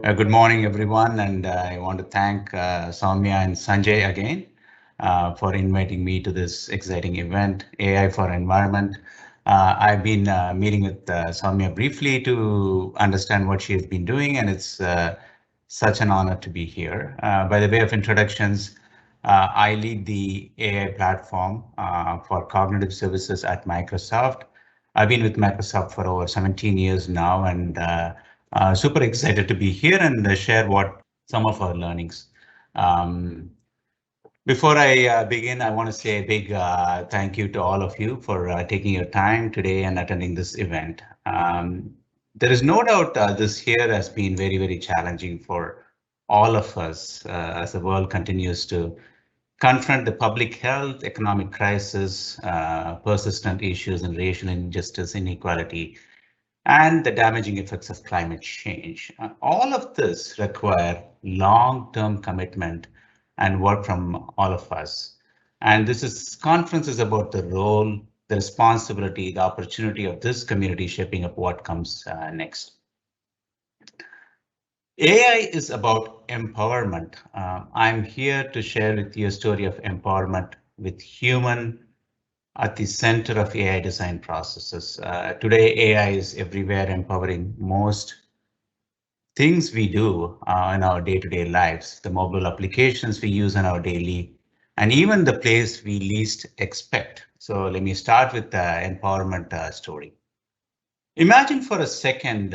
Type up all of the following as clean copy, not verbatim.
Good morning, everyone, and I want to thank Soumya and Sanjay again for inviting me to this exciting event, AI for Environment. I've been meeting with Soumya briefly to understand what she has been doing, and it's such an honor to be here. By the way of introductions, I lead the AI platform for cognitive services at Microsoft. I've been with Microsoft for over 17 years now, and super excited to be here and share what some of our learnings. Um, Before I begin, I want to say a big thank you to all of you for taking your time today and attending this event. There is no doubt this year has been very, very challenging for all of us as the world continues to confront the public health, economic crisis, persistent issues and racial injustice, inequality, and the damaging effects of climate change. All of this require long-term commitment and work from all of us. And this conference is about the role, the responsibility, the opportunity of this community shaping up what comes next. AI is about empowerment. I'm here to share with you a story of empowerment with human at the center of AI design processes. Today, AI is everywhere, empowering most things we do in our day-to-day lives, the mobile applications we use in our daily, and even the place we least expect. So let me start with the empowerment story. Imagine for a second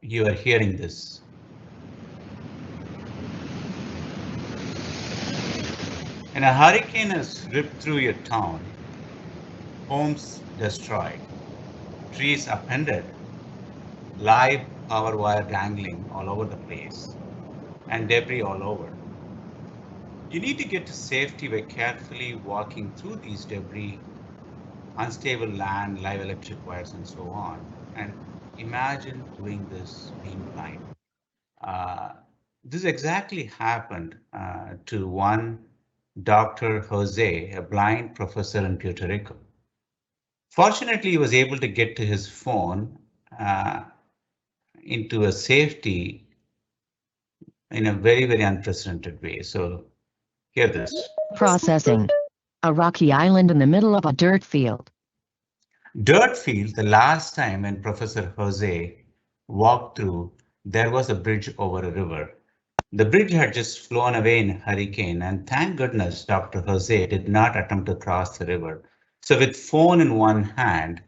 you are hearing this. And a hurricane has ripped through your town, homes destroyed, trees upended, live power wire dangling all over the place, and debris all over. You need to get to safety by carefully walking through these debris, unstable land, live electric wires, and so on. And imagine doing this being blind. Uh, this exactly happened to one Dr. Jose, a blind professor in Puerto Rico. Fortunately, he was able to get to his phone uh, into a safety in a very, very unprecedented way. So hear this. Processing. A rocky island in the middle of a dirt field. Dirt field, the last time when Professor Jose walked through, there was a bridge over a river. The bridge had just flown away in a hurricane, and thank goodness Dr. Jose did not attempt to cross the river. So with phone in one hand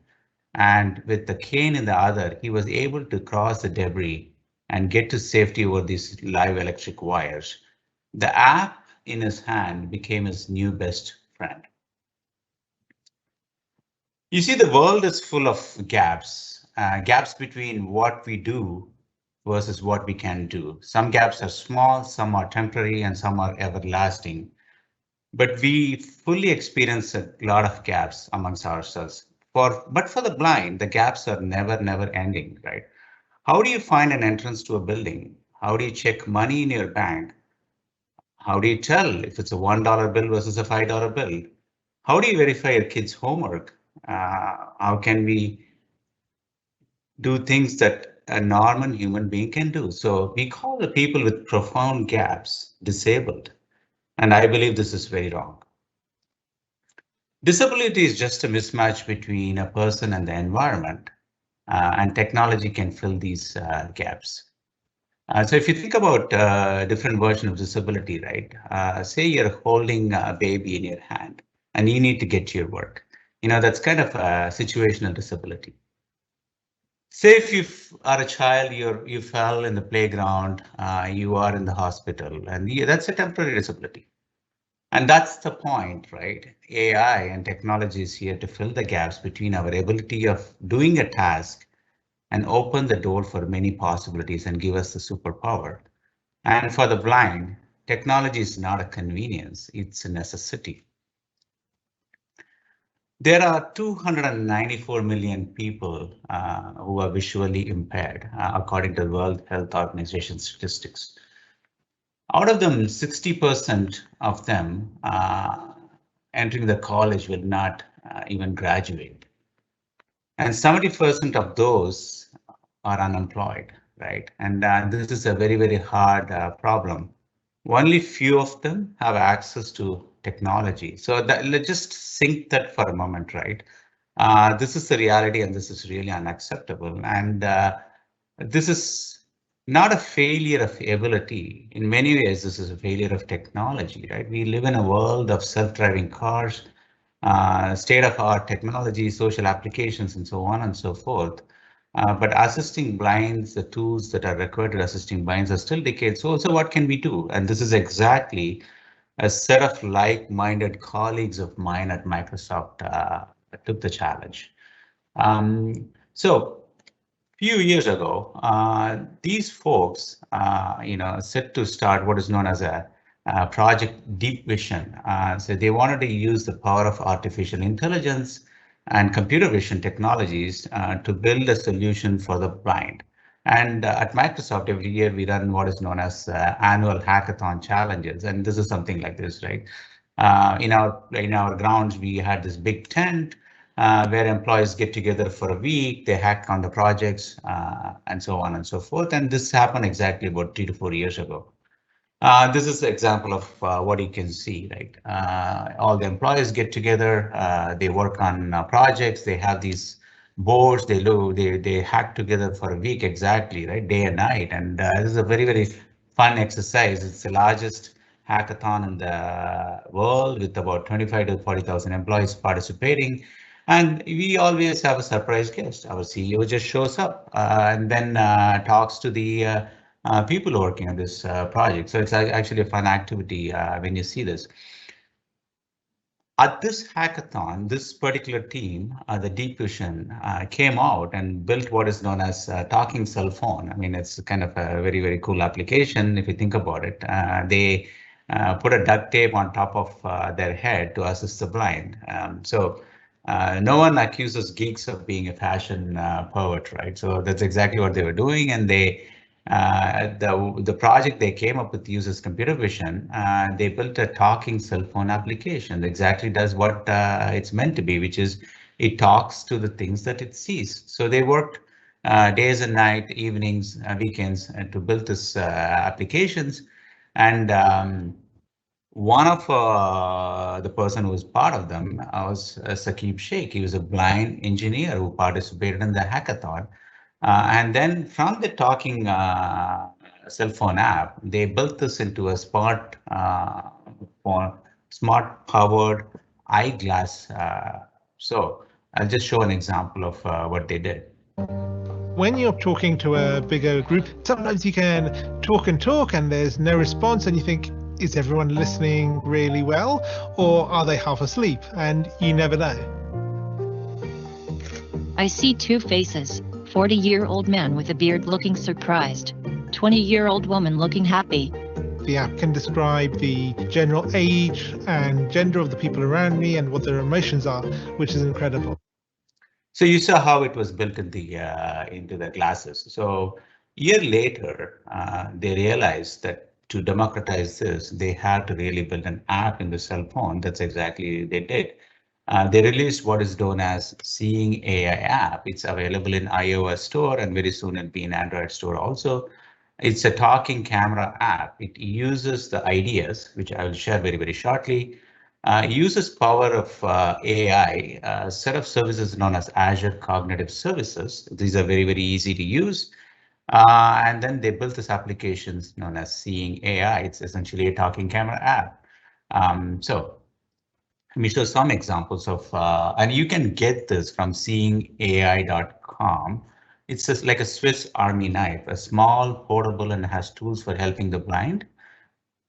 and with the cane in the other, he was able to cross the debris and get to safety over these live electric wires. The app in his hand became his new best friend. You see, the world is full of gaps, gaps between what we do versus what we can do. Some gaps are small, some are temporary, and some are everlasting. But we fully experience a lot of gaps amongst ourselves. But for the blind, the gaps are never ending, right? How do you find an entrance to a building? How do you check money in your bank? How do you tell if it's a $1 bill versus a $5 bill? How do you verify your kids' homework? How can we do things that a normal human being can do? So we call the people with profound gaps disabled. And I believe this is very wrong. Disability is just a mismatch between a person and the environment, and technology can fill these gaps. So if you think about a different version of disability, right? Say you're holding a baby in your hand and you need to get to your work. That's kind of a situational disability. Say if you are a child, you fell in the playground, you are in the hospital, and that's a temporary disability. And that's the point, right? AI and technology is here to fill the gaps between our ability of doing a task and open the door for many possibilities and give us the superpower. And for the blind, technology is not a convenience, it's a necessity. There are 294 million people who are visually impaired, according to the World Health Organization statistics. Out of them, 60% of them entering the college will not even graduate. And 70% of those are unemployed, right? And this is a very, very hard problem. Only few of them have access to technology. So let's just think that for a moment, right? This is the reality, and this is really unacceptable. And this is not a failure of ability. In many ways, this is a failure of technology, right? We live in a world of self-driving cars, state-of-art technology, social applications, and so on and so forth. But assisting blinds, the tools that are required to assisting blinds are still decades old. So what can we do? And this is exactly a set of like-minded colleagues of mine at Microsoft took the challenge. So few years ago, these folks, set to start what is known as a project Deep Vision. So they wanted to use the power of artificial intelligence and computer vision technologies to build a solution for the blind. And at Microsoft, every year we run what is known as annual hackathon challenges, and this is something like this, right? In our grounds, we had this big tent where employees get together for a week, they hack on the projects, and so on and so forth. And this happened exactly about 3 to 4 years ago. This is an example of what you can see, right? All the employees get together, they work on projects, they have these boards, they hack together for a week exactly, right? Day and night. And this is a very, very fun exercise. It's the largest hackathon in the world with about 25 to 40,000 employees participating. And we always have a surprise guest. Our CEO just shows up and then talks to the people working on this project. So it's actually a fun activity when you see this. At this hackathon, this particular team, the Deep Fusion, came out and built what is known as a talking cell phone. I mean, it's kind of a very, very cool application if you think about it. They put a duct tape on top of their head to assist the blind. No one accuses geeks of being a fashion poet, right? So that's exactly what they were doing, and the project they came up with uses computer vision. They built a talking cell phone application that exactly does what it's meant to be, which is it talks to the things that it sees. So they worked days and night, evenings, weekends to build this applications. And one of the person who was part of them was Saqib Sheikh. He was a blind engineer who participated in the hackathon. And then from the talking cell phone app, they built this into a smart powered eyeglass. So I'll just show an example of what they did. When you're talking to a bigger group, sometimes you can talk and there's no response and you think, is everyone listening really well or are they half asleep? And you never know. I see two faces, 40-year-old man with a beard looking surprised, 20-year-old woman looking happy. The app can describe the general age and gender of the people around me and what their emotions are, which is incredible. So you saw how it was built in into the glasses. So a year later, they realized that to democratize this, they had to really build an app in the cell phone. That's exactly they did. They released what is known as SeeingAI app. It's available in iOS store and very soon it'll be in Android store also. It's a talking camera app. It uses the ideas, which I will share very, very shortly. Uses power of AI, a set of services known as Azure Cognitive Services. These are very, very easy to use. And then they built this applications known as Seeing AI. It's essentially a talking camera app. So let me show some examples of, and you can get this from SeeingAI.com. It's just like a Swiss Army knife, a small, portable, and has tools for helping the blind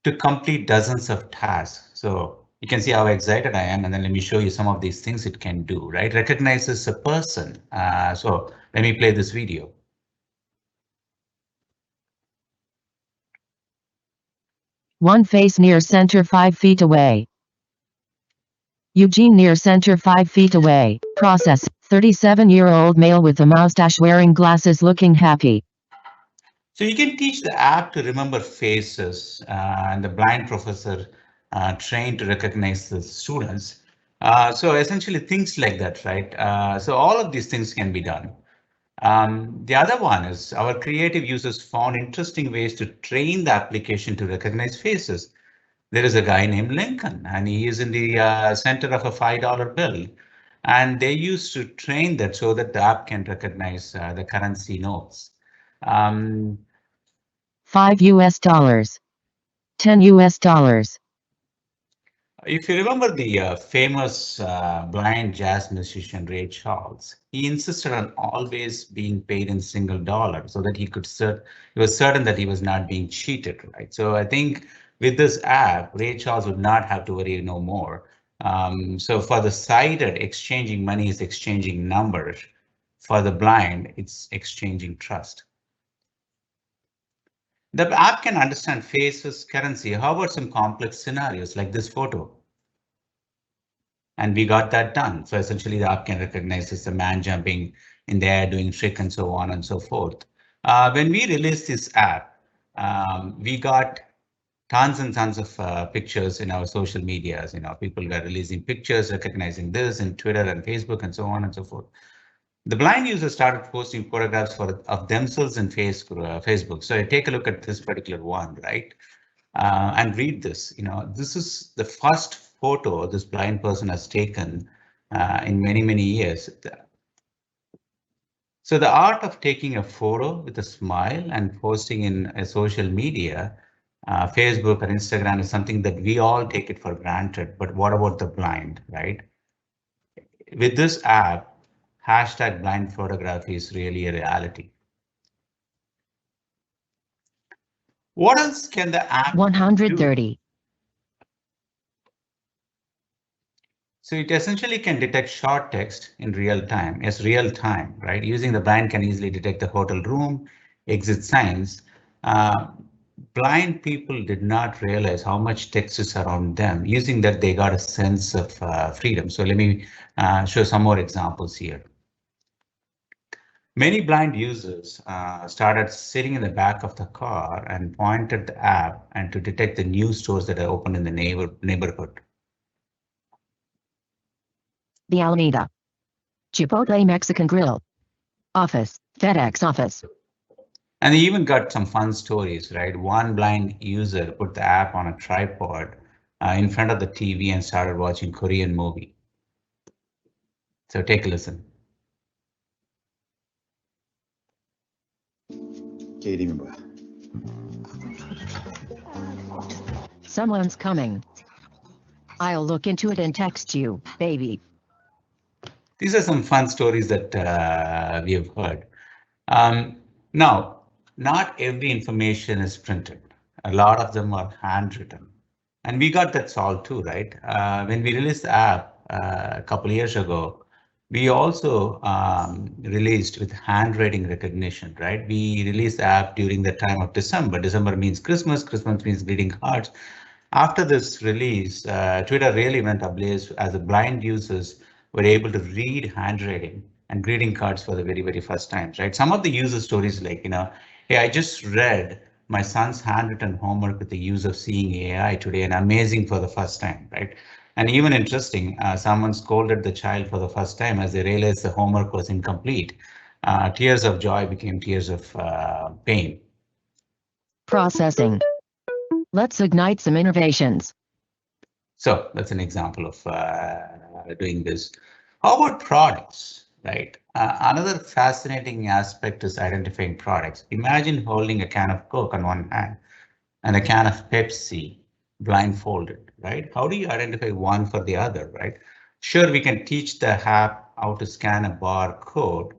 to complete dozens of tasks. So you can see how excited I am, and then let me show you some of these things it can do, right? Recognizes a person. So let me play this video. One face near center 5 feet away. Eugene near center 5 feet away. Process, 37-year-old male with a mustache wearing glasses looking happy. So you can teach the app to remember faces, and the blind professor trained to recognize the students. So essentially things like that, right? So all of these things can be done. The other one is our creative users found interesting ways to train the application to recognize faces. There is a guy named Lincoln, and he is in the center of a $5 bill. And they used to train that so that the app can recognize the currency notes. Um, $5, $10. If you remember the famous blind jazz musician Ray Charles, he insisted on always being paid in single dollar so that he was certain that he was not being cheated, right? So I think with this app, Ray Charles would not have to worry no more. So for the sighted, exchanging money is exchanging numbers. For the blind, it's exchanging trust. The app can understand faces, currency. How about some complex scenarios like this photo? And we got that done. So essentially the app can recognize it's a man jumping in the air doing trick and so on and so forth. When we released this app, we got tons and tons of pictures in our social medias. People were releasing pictures, recognizing this in Twitter and Facebook and so on and so forth. The blind users started posting photographs of themselves in Facebook. So take a look at this particular one, right? And read this. This is the first photo this blind person has taken in many, many years. So the art of taking a photo with a smile and posting in a social media, Facebook or Instagram is something that we all take it for granted. But what about the blind, right? With this app, hashtag blind photography is really a reality. What else can the app 130. do? So it essentially can detect short text in real time. Yes, real time, right? Using the blind can easily detect the hotel room, exit signs. Uh, Blind people did not realize how much text is around them. Using that, they got a sense of freedom. So let me show some more examples here. Many blind users started sitting in the back of the car and pointed the app and to detect the new stores that are open in the neighborhood. The Alameda. Chipotle Mexican Grill. Office. FedEx office. And they even got some fun stories, right? One blind user put the app on a tripod in front of the TV and started watching Korean movie. So take a listen. Someone's coming. I'll look into it and text you, baby. These are some fun stories that we have heard. Now, not every information is printed. A lot of them are handwritten. And we got that solved too, right? When we released the app a couple of years ago, we also released with handwriting recognition, right? We released the app during the time of December. December means Christmas, Christmas means greeting cards. After this release, Twitter really went ablaze as the blind users were able to read handwriting and greeting cards for the very, very first times, right? Some of the user stories like, hey, I just read my son's handwritten homework with the use of Seeing AI today and amazing for the first time, right? And even interesting, someone scolded the child for the first time as they realized the homework was incomplete. Tears of joy became tears of pain. Processing. Let's ignite some innovations. So that's an example of doing this. How about products, right? Another fascinating aspect is identifying products. Imagine holding a can of Coke on one hand and a can of Pepsi blindfolded, right? How do you identify one for the other, right? Sure, we can teach the app how to scan a barcode,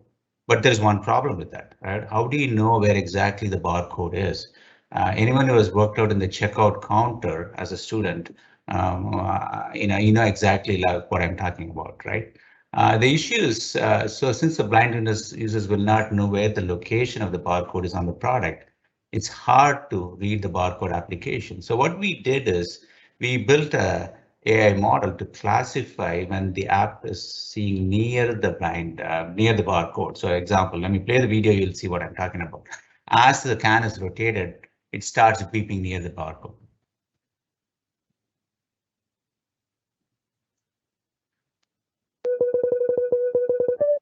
but there's one problem with that, right? How do you know where exactly the barcode is? Anyone who has worked out in the checkout counter as a student, you know exactly like what I'm talking about, right? The issue is, so since the blind users will not know where the location of the barcode is on the product, it's hard to read the barcode application. So what we did is we built a AI model to classify when the app is seeing near the near the barcode. So example, let me play the video, you'll see what I'm talking about. As the can is rotated, it starts beeping near the barcode.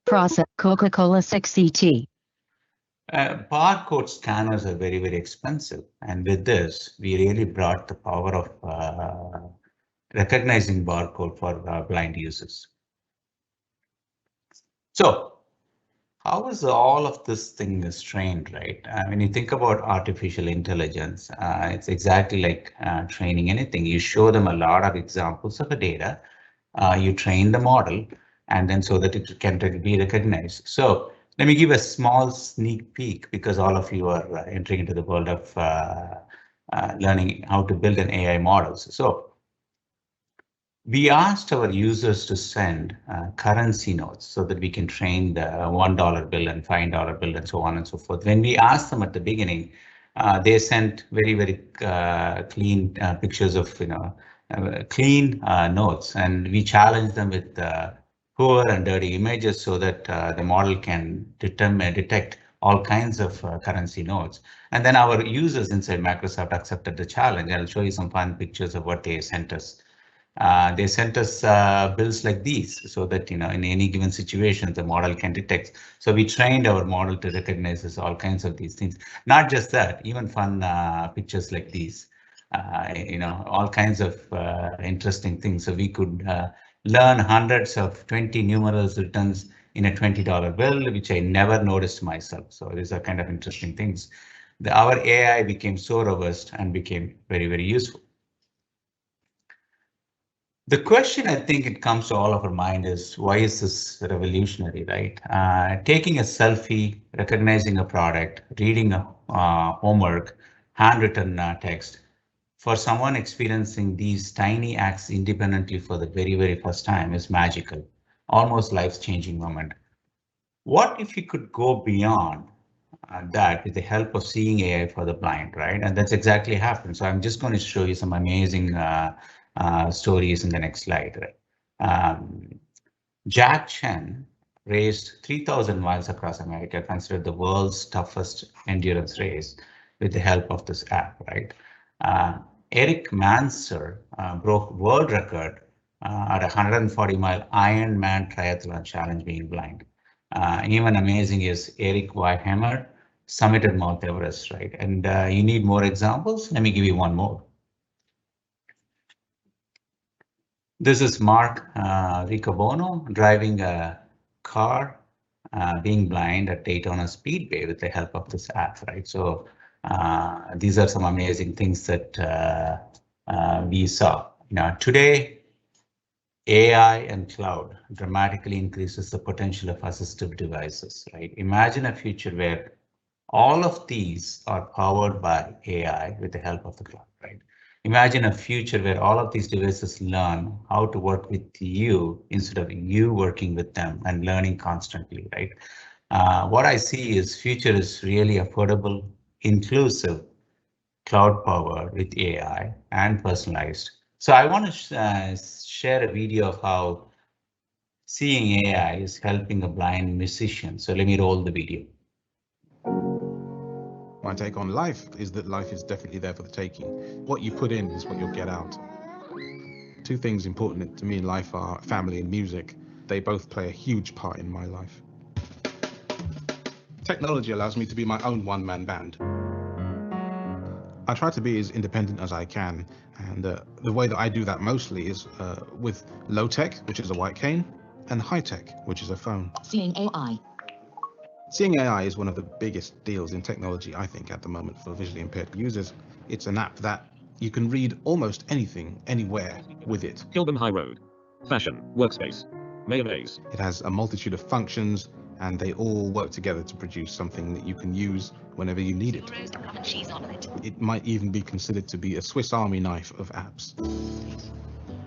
Process Coca-Cola 6CT. Barcode scanners are very, very expensive. And with this, we really brought the power of recognizing barcode for blind users. So how is all of this thing is trained, right? When you think about artificial intelligence, it's exactly like training anything. You show them a lot of examples of the data, you train the model, and then so that it can be recognized. So let me give a small sneak peek because all of you are entering into the world of learning how to build an AI models. So we asked our users to send currency notes so that we can train the $1 bill and $5 bill and so on and so forth. When we asked them at the beginning, they sent very, very clean pictures of, clean notes, and we challenged them with poor and dirty images so that the model can detect all kinds of currency notes. And then our users inside Microsoft accepted the challenge. I'll show you some fun pictures of what they sent us. They sent us bills like these so that, in any given situation, the model can detect. So we trained our model to recognize all kinds of these things. Not just that, even fun pictures like these, all kinds of interesting things. So we could learn hundreds of 20 numerals returns in a $20 bill, which I never noticed myself. So these are kind of interesting things. Our AI became so robust and became very, very useful. The question I think it comes to all of our mind is, why is this revolutionary, right? Taking a selfie, recognizing a product, reading a homework, handwritten text. For someone experiencing these tiny acts independently for the very, very first time is magical, almost life-changing moment. What if you could go beyond that with the help of SeeingAI for the blind, right? And that's exactly happened. So I'm just going to show you some amazing stories in the next slide. Right? Jack Chen raced 3,000 miles across America, considered the world's toughest endurance race, with the help of this app, right? Eric Manser broke world record at a 140-mile Ironman triathlon challenge being blind. Even amazing is Eric Weihammer summited Mount Everest, right? And you need more examples? Let me give you one more. This is Mark Riccobono driving a car, being blind at Daytona Speedway with the help of this app, right? So these are some amazing things that we saw. Now, today, AI and cloud dramatically increases the potential of assistive devices, right? Imagine a future where all of these are powered by AI with the help of the cloud, right? Imagine a future where all of these devices learn how to work with you instead of you working with them and learning constantly, right? What I see is future is really affordable, inclusive, cloud powered with AI and personalized. So I want to share a video of how SeeingAI is helping a blind musician. So let me roll the video. My take on life is that life is definitely there for the taking. What you put in is what you'll get out. Two things important to me in life are family and music. They both play a huge part in my life. Technology allows me to be my own one-man band. I try to be as independent as I can, and the way that I do that mostly is with low tech, which is a white cane, and high tech, which is a phone. SeeingAI. SeeingAI is one of the biggest deals in technology, I think, at the moment for visually impaired users. It's an app that you can read almost anything, anywhere with it. Kilburn High Road. Fashion, workspace, mayonnaise. It has a multitude of functions, and they all work together to produce something that you can use whenever you need it. It might even be considered to be a Swiss Army knife of apps.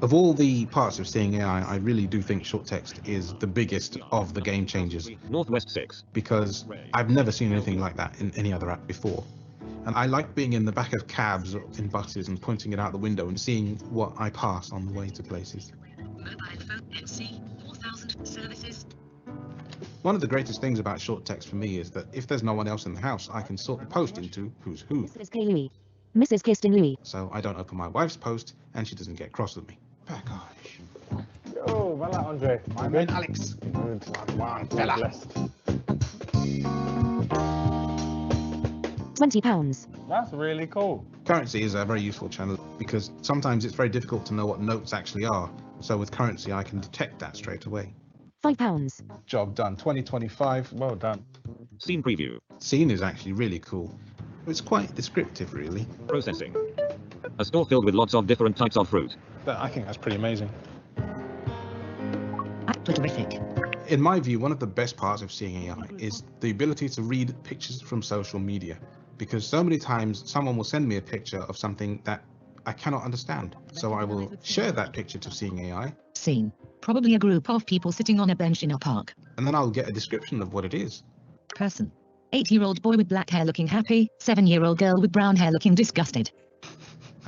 Of all the parts of SeeingAI, I really do think short text is the biggest of the game changers. Northwest 6. Because I've never seen anything like that in any other app before. And I like being in the back of cabs or in buses and pointing it out the window and seeing what I pass on the way to places. Mobile phone MC 4000 services. One of the greatest things about short text for me is that if there's no one else in the house, I can sort the post into who's who. Mrs. K. Louis. Mrs. Kirsten Louis. So I don't open my wife's post and she doesn't get cross with me. Package. Oh, well, Andre. My man Alex. Good. Wow, blessed. £20. That's really cool. Currency is a very useful channel because sometimes it's very difficult to know what notes actually are. So with currency, I can detect that straight away. £5. Job done. 2025. Well done. Scene preview. Scene is actually really cool. It's quite descriptive, really. Processing. A store filled with lots of different types of fruit. I think that's pretty amazing. Terrific. In my view, one of the best parts of Seeing AI is the ability to read pictures from social media, because so many times someone will send me a picture of something that I cannot understand. So I will share that picture to Seeing AI. Scene. Probably a group of people sitting on a bench in a park. And then I'll get a description of what it is. Person. 8-year-old boy with black hair looking happy, 7-year-old girl with brown hair looking disgusted.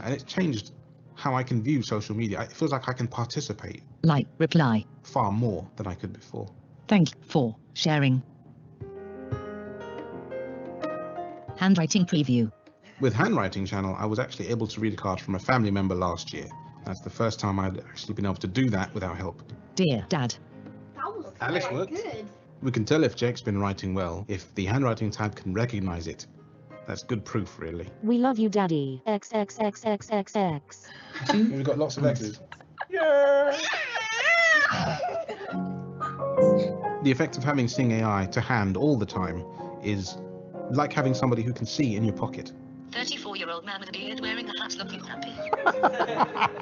And it's changed how I can view social media. It feels like I can participate. Like, reply. Far more than I could before. Thank you for sharing. Handwriting preview. With Handwriting channel, I was actually able to read a card from a family member last year. That's the first time I'd actually been able to do that without help. Dear Dad. Alex worked. We can tell if Jake's been writing well if the handwriting tab can recognize it. That's good proof, really. We love you, Daddy. XXXXXX. We've got lots of X's. The effect of having Seeing AI to hand all the time is like having somebody who can see in your pocket. 34-year-old man with a beard wearing a hat looking happy.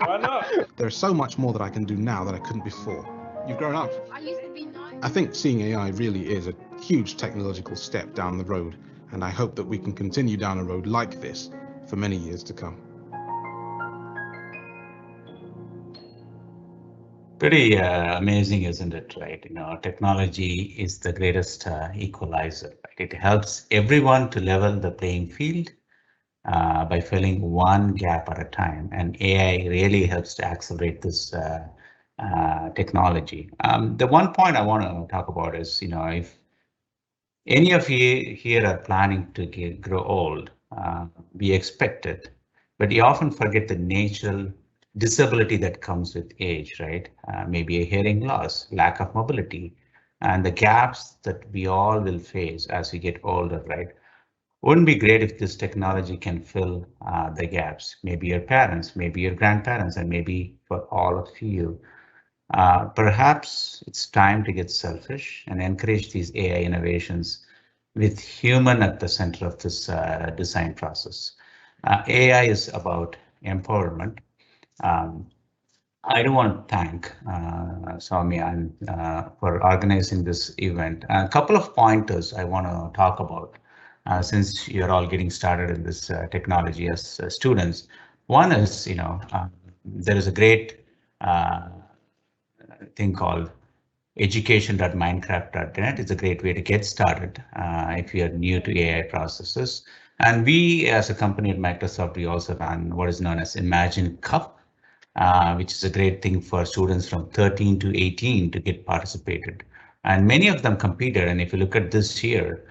Why not? There's so much more that I can do now that I couldn't before. You've grown up. I used to be nice. I think Seeing AI really is a huge technological step down the road, and I hope that we can continue down a road like this for many years to come. Pretty amazing, isn't it? Right? You know, technology is the greatest equalizer. Right? It helps everyone to level the playing field by filling one gap at a time, and AI really helps to accelerate this technology. The one point I want to talk about is, you know, if any of you here are planning to grow old, we expect it, but you often forget the natural disability that comes with age, right? Maybe a hearing loss, lack of mobility, and the gaps that we all will face as we get older, right? Wouldn't be great if this technology can fill the gaps? Maybe your parents, maybe your grandparents, and maybe for all of you. Perhaps it's time to get selfish and encourage these AI innovations with human at the center of this design process. AI is about empowerment. I do want to thank Soumya for organizing this event. A couple of pointers I want to talk about since you're all getting started in this technology as students. One is, you know, there is a great thing called education.minecraft.net. It's a great way to get started if you're new to AI processes. And we, as a company at Microsoft, we also run what is known as Imagine Cup, which is a great thing for students from 13 to 18 to get participated. And many of them competed. And if you look at this year,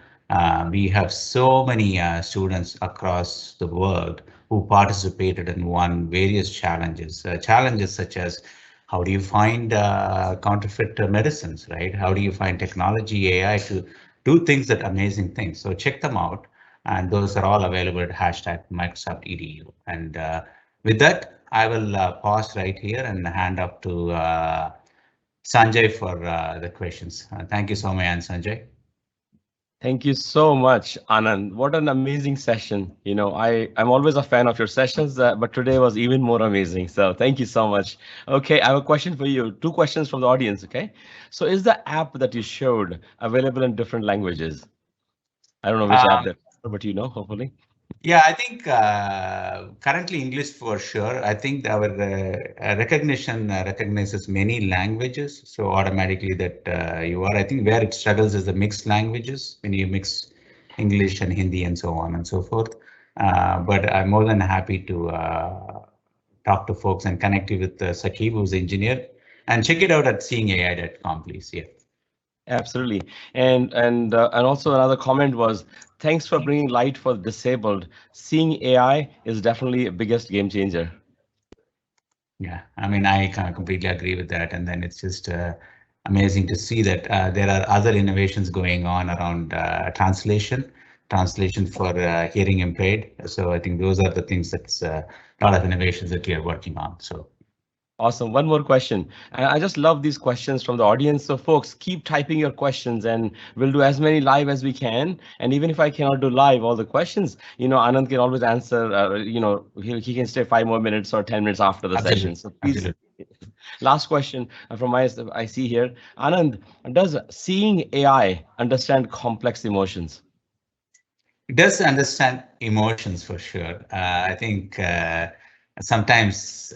we have so many students across the world who participated and won various challenges. Challenges such as how do you find counterfeit medicines, right? How do you find technology, AI to do things that amazing things? So check them out. And those are all available at #Microsoft EDU. And with that, I will pause right here and hand up to Sanjay for the questions. Thank you, Soumya and Sanjay. Thank you so much, Anand. What an amazing session. You know, I'm always a fan of your sessions, but today was even more amazing. So thank you so much. Okay, I have a question for you. 2 questions from the audience, okay? So is the app that you showed available in different languages? I don't know which app that, but you know, hopefully. Yeah, I think currently English for sure. I think our recognition recognizes many languages, so automatically that you are. I think where it struggles is the mixed languages, when you mix English and Hindi and so on and so forth. But I'm more than happy to talk to folks and connect you with Sakib, who's the engineer, and check it out at SeeingAI.com, please. Yeah. Absolutely. And also another comment was, thanks for bringing light for the disabled. Seeing AI is definitely the biggest game changer. Yeah, I mean, I completely agree with that. And then it's just amazing to see that there are other innovations going on around translation. translation for hearing impaired. So I think those are the things that's a lot of innovations that we are working on. So. Awesome. One more question. And I just love these questions from the audience. So folks, keep typing your questions and we'll do as many live as we can. And even if I cannot do live all the questions, Anand can always answer, he can stay 5 more minutes or 10 minutes after the Absolutely. session. So please, Absolutely. last question from I see here. Anand, does seeing AI understand complex emotions? It does understand emotions for sure. I think sometimes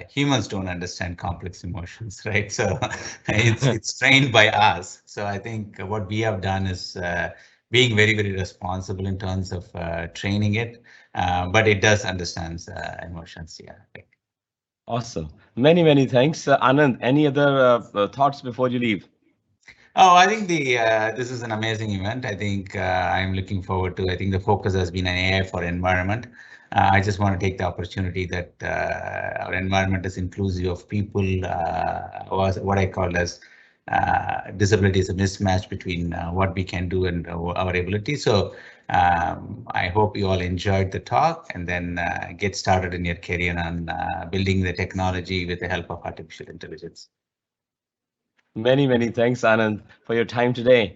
humans don't understand complex emotions, right? So it's trained by us. So I think what we have done is being very, very responsible in terms of training it, but it does understand emotions. Yeah. Awesome. Many, many thanks. Anand, any other thoughts before you leave? Oh, I think this is an amazing event. I think I'm looking forward to. I think the focus has been on AI for environment. I just want to take the opportunity that our environment is inclusive of people. What I call as disability is a mismatch between what we can do and our ability. So I hope you all enjoyed the talk and then get started in your career on building the technology with the help of artificial intelligence. Many, many thanks, Anand, for your time today.